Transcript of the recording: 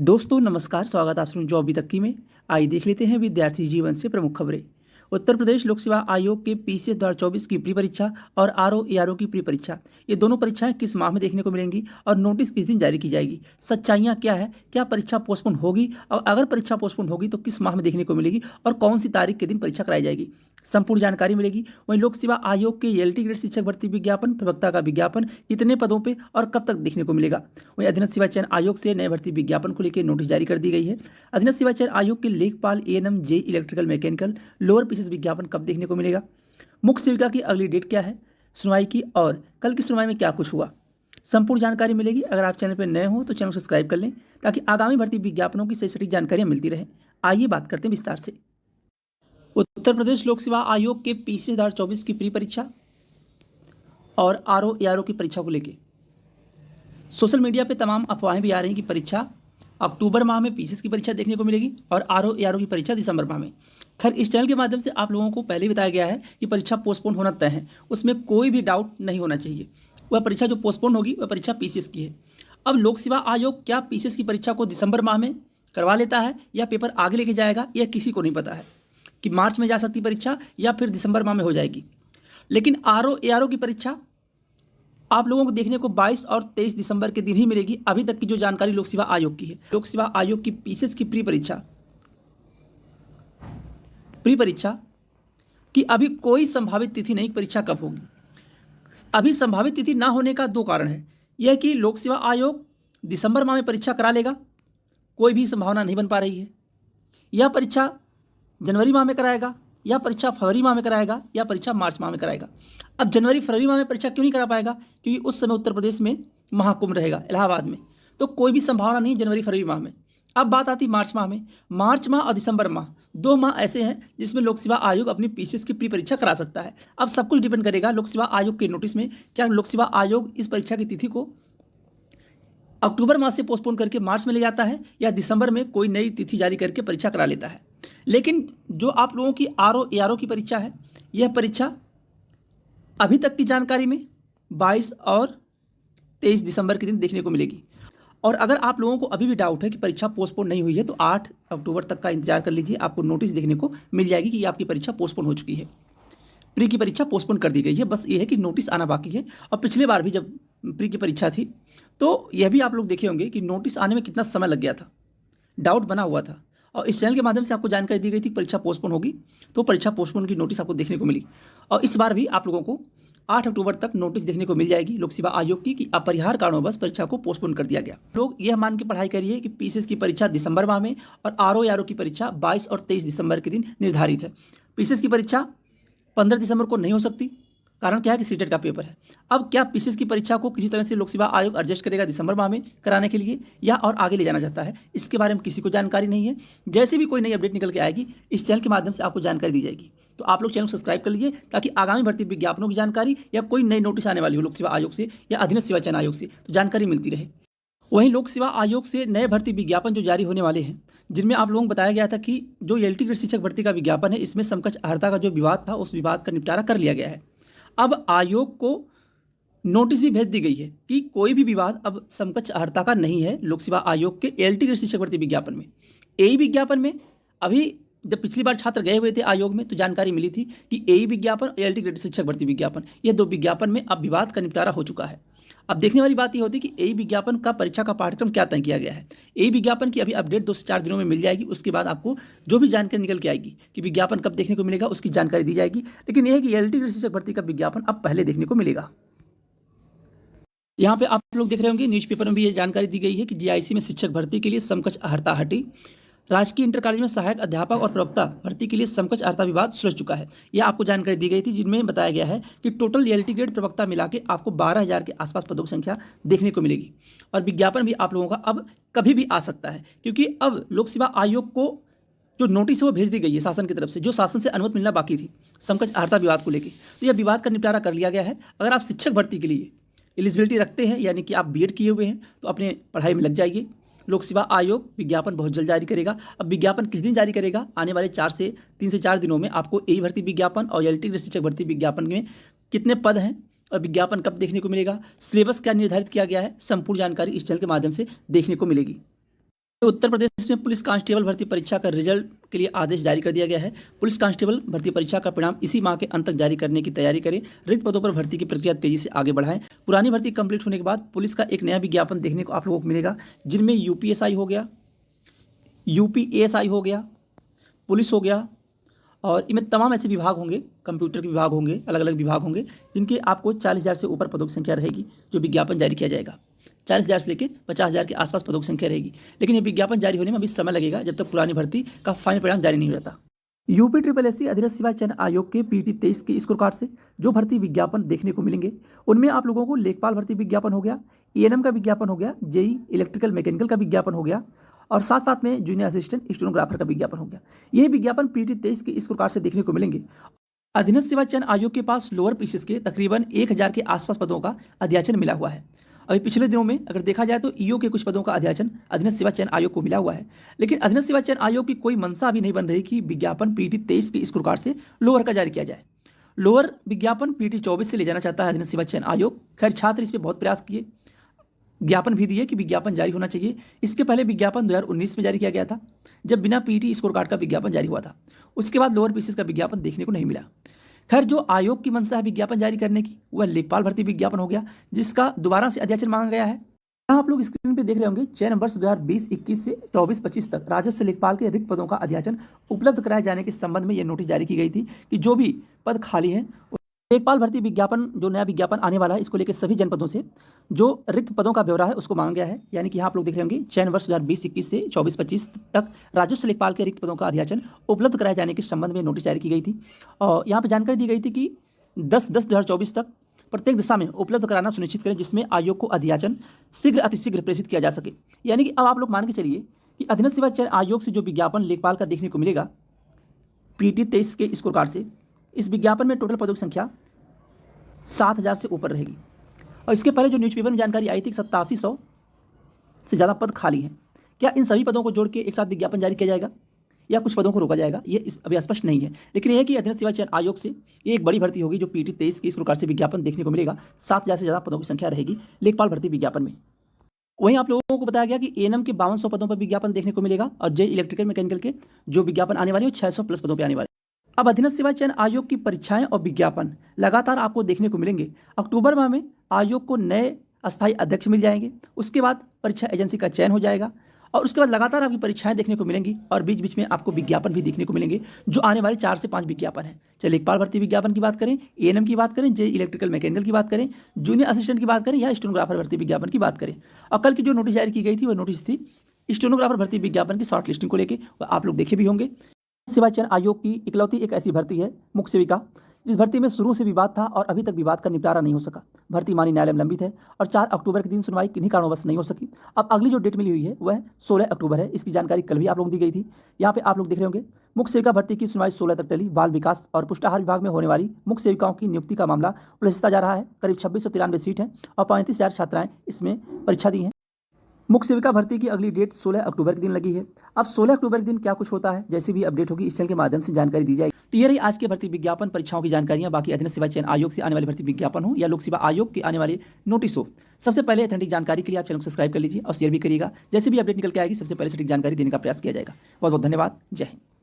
दोस्तों नमस्कार, स्वागत है आप सभी जॉब अभी तक की में। आइए देख लेते हैं विद्यार्थी जीवन से प्रमुख खबरें। उत्तर प्रदेश लोक सेवा आयोग के पीसीएस 2024 की प्री परीक्षा और आरओ एआरओ की प्री परीक्षा, ये दोनों परीक्षाएं किस माह में देखने को मिलेंगी और नोटिस किस दिन जारी की जाएगी। सच्चाइयां क्या है, क्या परीक्षा पोस्टपोन होगी और अगर परीक्षा पोस्टपोन होगी तो किस माह में देखने को मिलेगी और कौन सी तारीख के दिन परीक्षा कराई जाएगी, संपूर्ण जानकारी मिलेगी। वहीं लोक सेवा आयोग के एलटी ग्रेड शिक्षक भर्ती विज्ञापन, प्रवक्ता का विज्ञापन कितने पदों पे और कब तक देखने को मिलेगा। वहीं अधीनस्थ सेवा चयन आयोग से नए भर्ती विज्ञापन को लेकर नोटिस जारी कर दी गई है। अधीनस्थ सेवा चयन आयोग के लेखपाल एएनएम जे इलेक्ट्रिकल मैकेनिकल लोअर पीसीएस विज्ञापन कब देखने को मिलेगा। मुख्य सेविका की अगली डेट क्या है, सुनवाई की और कल की सुनवाई में क्या कुछ हुआ, संपूर्ण जानकारी मिलेगी। अगर आप चैनल पर नए हो तो चैनल को सब्सक्राइब कर लें ताकि आगामी भर्ती विज्ञापनों की सही सटीक जानकारियां मिलती रहे। आइए बात करते हैं विस्तार से। उत्तर प्रदेश लोक सेवा आयोग के पीसीएस 2024 की प्री परीक्षा और आरओ एआरओ की परीक्षा को लेकर सोशल मीडिया पे तमाम अफवाहें भी आ रही हैं कि परीक्षा अक्टूबर माह में पीसीएस की परीक्षा देखने को मिलेगी और आरओ एआरओ की परीक्षा दिसंबर माह में। खैर, इस चैनल के माध्यम से आप लोगों को पहले बताया गया है कि परीक्षा पोस्टपोन होना तय है, उसमें कोई भी डाउट नहीं होना चाहिए। वह परीक्षा जो पोस्टपोन होगी वह परीक्षा पीसीएस की है। अब लोक सेवा आयोग क्या पीसीएस की परीक्षा को दिसंबर माह में करवा लेता है या पेपर आगे लेके जाएगा, यह किसी को नहीं पता है कि मार्च में जा सकती परीक्षा या फिर दिसंबर माह में हो जाएगी। लेकिन आरओ एआरओ की परीक्षा आप लोगों को देखने को 22 और 23 दिसंबर के दिन ही मिलेगी। अभी तक की जो जानकारी लोक सेवा आयोग की है, लोक सेवा आयोग की पीसीएस की प्री परीक्षा की अभी कोई संभावित तिथि नहीं, परीक्षा कब होगी। अभी संभावित तिथि ना होने का दो कारण है। यह कि लोक सेवा आयोग दिसंबर माह में परीक्षा करा लेगा, कोई भी संभावना नहीं बन पा रही है। यह परीक्षा जनवरी माह में कराएगा या परीक्षा फरवरी माह में कराएगा या परीक्षा मार्च माह में कराएगा। अब जनवरी फरवरी माह में परीक्षा क्यों नहीं करा पाएगा, क्योंकि उस समय उत्तर प्रदेश में महाकुंभ रहेगा इलाहाबाद में, तो कोई भी संभावना नहीं जनवरी फरवरी माह में। अब बात आती मार्च माह में। मार्च माह और दिसंबर माह, दो माह ऐसे हैं जिसमें लोक सेवा आयोग अपनी पीसीएस की प्री परीक्षा करा सकता है। अब सब कुछ डिपेंड करेगा लोक सेवा आयोग के नोटिस में, क्या लोक सेवा आयोग इस परीक्षा की तिथि को अक्टूबर माह से पोस्टपोन करके मार्च में ले जाता है या दिसंबर में कोई नई तिथि जारी करके परीक्षा करा लेता है। लेकिन जो आप लोगों की आरओ एआरओ की परीक्षा है, यह परीक्षा अभी तक की जानकारी में 22 और 23 दिसंबर के दिन देखने को मिलेगी। और अगर आप लोगों को अभी भी डाउट है कि परीक्षा पोस्टपोन नहीं हुई है तो 8 अक्टूबर तक का इंतजार कर लीजिए, आपको नोटिस देखने को मिल जाएगी कि आपकी परीक्षा पोस्टपोन हो चुकी है, प्री की परीक्षा पोस्टपोन कर दी गई है। बस ये है कि नोटिस आना बाकी है। और पिछली बार भी जब प्री की परीक्षा थी तो यह भी आप लोग देखे होंगे कि नोटिस आने में कितना समय लग गया था, डाउट बना हुआ था। और इस चैनल के माध्यम से आपको जानकारी दी गई थी परीक्षा पोस्टपोन होगी तो परीक्षा पोस्टपोन की नोटिस आपको देखने को मिली। और इस बार भी आप लोगों को 8 अक्टूबर तक नोटिस देखने को मिल जाएगी लोक सेवा आयोग की कि अपरिहार्य कारणों परीक्षा को पोस्टपोन कर दिया गया। लोग यह मान के पढ़ाई करिए कि पीसीएस की परीक्षा दिसंबर माह में और आरओ एआरओ की परीक्षा 22 और 23 दिसंबर के दिन निर्धारित है। पीसीएस की परीक्षा 15 दिसंबर को नहीं हो सकती, कारण क्या है कि सीटेट का पेपर है। अब क्या पीसीएस की परीक्षा को किसी तरह से लोक सेवा आयोग एडजस्ट करेगा दिसंबर माह में कराने के लिए या और आगे ले जाना चाहता है, इसके बारे में किसी को जानकारी नहीं है। जैसे भी कोई नई अपडेट निकल के आएगी इस चैनल के माध्यम से आपको जानकारी दी जाएगी। तो आप लोग चैनल को सब्सक्राइब कर लीजिए ताकि आगामी भर्ती विज्ञापनों की जानकारी या कोई नई नोटिस आने वाली हो लोक सेवा आयोग से या अधीनस्थ सेवा चयन आयोग से तो जानकारी मिलती रहे। वहीं लोक सेवा आयोग से नए भर्ती विज्ञापन जो जारी होने वाले हैं, जिनमें आप लोगों को बताया गया था कि जो एलटी ग्रेड शिक्षक भर्ती का विज्ञापन है, इसमें समकक्ष अर्हता का जो विवाद था उस विवाद का निपटारा कर लिया गया है। अब आयोग को नोटिस भी भेज दी गई है कि कोई भी विवाद अब समकक्ष अर्हता का नहीं है। लोक सेवा आयोग के एलटी ग्रेड शिक्षक भर्ती विज्ञापन में, एई विज्ञापन में, अभी जब पिछली बार छात्र गए हुए थे आयोग में तो जानकारी मिली थी कि एई विज्ञापन और एलटी ग्रेड शिक्षक भर्ती विज्ञापन, ये दो विज्ञापन में अब विवाद का निपटारा हो चुका है। अब देखने वाली बात ये होती है कि एई विज्ञापन का परीक्षा का पाठ्यक्रम क्या तय किया गया है। एई विज्ञापन की अभी अपडेट 2 से 4 दिनों में मिल जाएगी। उसके बाद आपको जो भी जानकारी निकल के आएगी कि विज्ञापन कब देखने को मिलेगा उसकी जानकारी दी जाएगी। लेकिन यह है कि एलटी ग्रेड शिक्षक भर्ती का विज्ञापन अब पहले देखने को मिलेगा। यहाँ पे आप लोग देख रहे होंगे न्यूज़पेपर में भी ये जानकारी दी गई है कि जीआईसी में शिक्षक भर्ती के लिए समकक्ष अर्हता हटी। राजकीय इंटर कॉलेज में सहायक अध्यापक और प्रवक्ता भर्ती के लिए समकक्ष अर्हता विवाद सुलझ चुका है। यह आपको जानकारी दी गई थी, जिनमें बताया गया है कि टोटल एलटी ग्रेड प्रवक्ता मिला के आपको 12,000 के आसपास पदों की संख्या देखने को मिलेगी। और विज्ञापन भी आप लोगों का अब कभी भी आ सकता है, क्योंकि अब लोक सेवा आयोग को जो नोटिस है वो भेज दी गई है शासन की तरफ से, जो शासन से अनुमति मिलना बाकी थी समकक्ष अर्हता विवाद को लेकर। तो यह विवाद का निपटारा कर लिया गया है। अगर आप शिक्षक भर्ती के लिए एलिजिबिलिटी रखते हैं, यानी कि आप बीएड किए हुए हैं, तो अपने पढ़ाई में लग जाइए। लोक सेवा आयोग विज्ञापन बहुत जल्द जारी करेगा। अब विज्ञापन किस दिन जारी करेगा, आने वाले 3 से 4 दिनों में आपको एई भर्ती विज्ञापन और एलटी ग्रेड शिक्षक भर्ती विज्ञापन में कितने पद हैं और विज्ञापन कब देखने को मिलेगा, सिलेबस क्या निर्धारित किया गया है, संपूर्ण जानकारी इस चैनल के माध्यम से देखने को मिलेगी। उत्तर प्रदेश में पुलिस कांस्टेबल भर्ती परीक्षा का रिजल्ट के लिए आदेश जारी कर दिया गया है। पुलिस कांस्टेबल भर्ती परीक्षा का परिणाम इसी माह के अंत तक जारी करने की तैयारी करें। रिक्त पदों पर भर्ती की प्रक्रिया तेजी से आगे बढ़ाएं। पुरानी भर्ती कंप्लीट होने के बाद पुलिस का एक नया विज्ञापन देखने को आप लोगों को मिलेगा, जिनमें यूपीएसआई हो गया, यूपीएसआई हो गया, पुलिस हो गया, और इनमें तमाम ऐसे विभाग होंगे, कंप्यूटर के विभाग होंगे, अलग अलग विभाग होंगे, जिनके आपको 40,000 से ऊपर पदों की संख्या रहेगी जो विज्ञापन जारी किया जाएगा। 40,000 से लेकर 50,000 के आसपास पदों की संख्या रहेगी, लेकिन ये विज्ञापन जारी होने में अभी समय लगेगा जब तक पुरानी भर्ती का फाइनल परिणाम जारी नहीं हो जाता। यूपी ट्रिपल एस सी अधीनस्थ सेवा चयन आयोग के पीटी 23 के स्कोर कार्ड से जो भर्ती विज्ञापन देखने को मिलेंगे उनमें आप लोगों को लेखपाल भर्ती विज्ञापन हो गया, एएनएम का विज्ञापन हो गया, जेई इलेक्ट्रिकल मैकेनिकल का विज्ञापन हो गया, और साथ साथ में जूनियर असिस्टेंट स्टेनोग्राफर का विज्ञापन हो गया। यह विज्ञापन पीटी 23 के स्कोर कार्ड से देखने को मिलेंगे। अधीनस्थ सेवा चयन आयोग के पास लोअर पीसीएस के तकरीबन 1,000 के आसपास पदों का अध्याचन मिला हुआ है। अभी पिछले दिनों में अगर देखा जाए तो ईओ के कुछ पदों का अध्याचन अधीनस्थ सेवा चयन आयोग को मिला हुआ है, लेकिन अधीनस्थ सेवा चयन आयोग की कोई मंशा अभी नहीं बन रही कि विज्ञापन पीटी 23 के स्कोर कार्ड से लोअर का जारी किया जाए। लोअर विज्ञापन पीटी 24 से ले जाना चाहता है अधीनस्थ सेवा चयन आयोग। खैर, छात्र इस पर बहुत प्रयास किए, ज्ञापन भी दिए कि विज्ञापन जारी होना चाहिए। इसके पहले विज्ञापन 2019 में जारी किया गया था, जब बिना पीटी स्कोर कार्ड का विज्ञापन जारी हुआ था। उसके बाद लोअर पीसीएस का विज्ञापन देखने को नहीं मिला। खैर, जो आयोग की मंशा है विज्ञापन जारी करने की, वह लेखपाल भर्ती विज्ञापन हो गया, जिसका दोबारा से अध्याचन मांगा गया है। यहाँ आप लोग स्क्रीन पे देख रहे होंगे, चयन वर्ष 2020-21 से 24-25 तक राजस्व लेखपाल के रिक्त पदों का अध्याचन उपलब्ध कराए जाने के संबंध में यह नोटिस जारी की गई थी कि जो भी पद खाली हैं, लेखपाल भर्ती विज्ञापन, जो नया विज्ञापन आने वाला है, इसको लेकर सभी जनपदों से जो रिक्त पदों का ब्यौरा है उसको मांगा गया है। यानी कि यहाँ आप लोग देख रहे होंगे, चयन वर्ष 2020-21 से 24-25 तक राजस्व लेखपाल के रिक्त पदों का अध्याचन उपलब्ध कराए जाने के संबंध में नोटिस जारी की गई थी। और यहाँ पर जानकारी दी गई थी कि 10/10/2024 तक प्रत्येक दिशा में उपलब्ध कराना सुनिश्चित करें, जिसमें आयोग को अध्याचन शीघ्र अतिशीघ्र प्रेषित किया जा सके। यानी कि अब आप लोग मान के चलिए कि अधीनस्थ सेवा चयन आयोग से जो विज्ञापन लेखपाल का देखने को मिलेगा पीटी 23 के स्कोर कार्ड से, इस विज्ञापन में टोटल पदों की संख्या 7,000 से ऊपर रहेगी। और इसके पहले जो न्यूज़पेपर में जानकारी आई थी कि 8700 से ज़्यादा पद खाली हैं। क्या इन सभी पदों को जोड़ के एक साथ विज्ञापन जारी किया जाएगा या कुछ पदों को रोका जाएगा, ये अभी स्पष्ट नहीं है। लेकिन यह है कि अधीनस्थ सेवा चयन आयोग से ये एक बड़ी भर्ती होगी जो पीटी 23 के स्कोर कार्ड से विज्ञापन देखने को मिलेगा। 7,000 से ज़्यादा पदों की संख्या रहेगी लेखपाल भर्ती विज्ञापन में। वहीं आप लोगों को बताया गया कि एएनएम के 5200 पदों पर विज्ञापन देखने को मिलेगा, और जे इलेक्ट्रिकल मैकेनिकल के जो विज्ञापन आने वाले हैं 600 प्लस पदों पर आने वाले। अब अधीनस्थ सेवा चयन आयोग की परीक्षाएं और विज्ञापन लगातार आपको देखने को मिलेंगे। अक्टूबर माह में आयोग को नए अस्थायी अध्यक्ष मिल जाएंगे, उसके बाद परीक्षा एजेंसी का चयन हो जाएगा, और उसके बाद लगातार आपकी परीक्षाएं देखने को मिलेंगी, और बीच बीच में आपको विज्ञापन भी देखने को मिलेंगे, जो आने वाले 4 से 5 विज्ञापन हैं। चाहे लेखपाल भर्ती विज्ञापन की बात करें, एएनएम की बात करें, जे इलेक्ट्रिकल मैकेनिकल की बात करें, जूनियर असिस्टेंट की बात करें, या स्टेनोग्राफर भर्ती विज्ञापन की बात करें। और कल की जो नोटिस जारी की गई थी वह नोटिस थी स्टेनोग्राफर भर्ती विज्ञापन की शॉर्ट लिस्टिंग को लेकर, वह आप लोग देखे भी होंगे। सेवा चयन आयोग की इकलौती एक ऐसी भर्ती है मुख्य सेविका, जिस भर्ती में शुरू से विवाद था और अभी तक विवाद का निपटारा नहीं हो सका। भर्ती मानी न्यायालय में लंबित है और 4 अक्टूबर के दिन सुनवाई किन्हीं कारणवश नहीं हो सकी। अब अगली जो डेट मिली हुई है वह 16 अक्टूबर है। इसकी जानकारी कल भी आप लोगों को दी गई थी। यहाँ पे आप लोग देख रहे होंगे, मुख्य सेविका भर्ती की सुनवाई 16 तक टली। बाल विकास और पुष्टाहार विभाग में होने वाली मुख्य सेविकाओं की नियुक्ति का मामला उलझता जा रहा है। करीब 2693 सीट हैं और 35,000 छात्राएं इसमें परीक्षा दी हैं। मुख्य सेविका भर्ती की अगली डेट 16 अक्टूबर के दिन लगी है। अब 16 अक्टूबर के दिन क्या कुछ होता है, जैसे भी अपडेट होगी इस चैनल के माध्यम से जानकारी दी जाएगी। तो ये रही आज के भर्ती विज्ञापन परीक्षाओं की जानकारियां। बाकी अधीनस्थ सेवा चयन आयोग से आने वाली भर्ती विज्ञापन हो या लोक सेवा आयोग के आने वाले नोटिस हो, सबसे पहले अथेंटिक जानकारी के लिए आप चैनल को सब्सक्राइब कर लीजिए और शेयर भी करिएगा। जैसे भी अपडेट निकल के आएगी सबसे पहले सटीक जानकारी देने का प्रयास किया जाएगा। बहुत बहुत धन्यवाद। जय हिंद।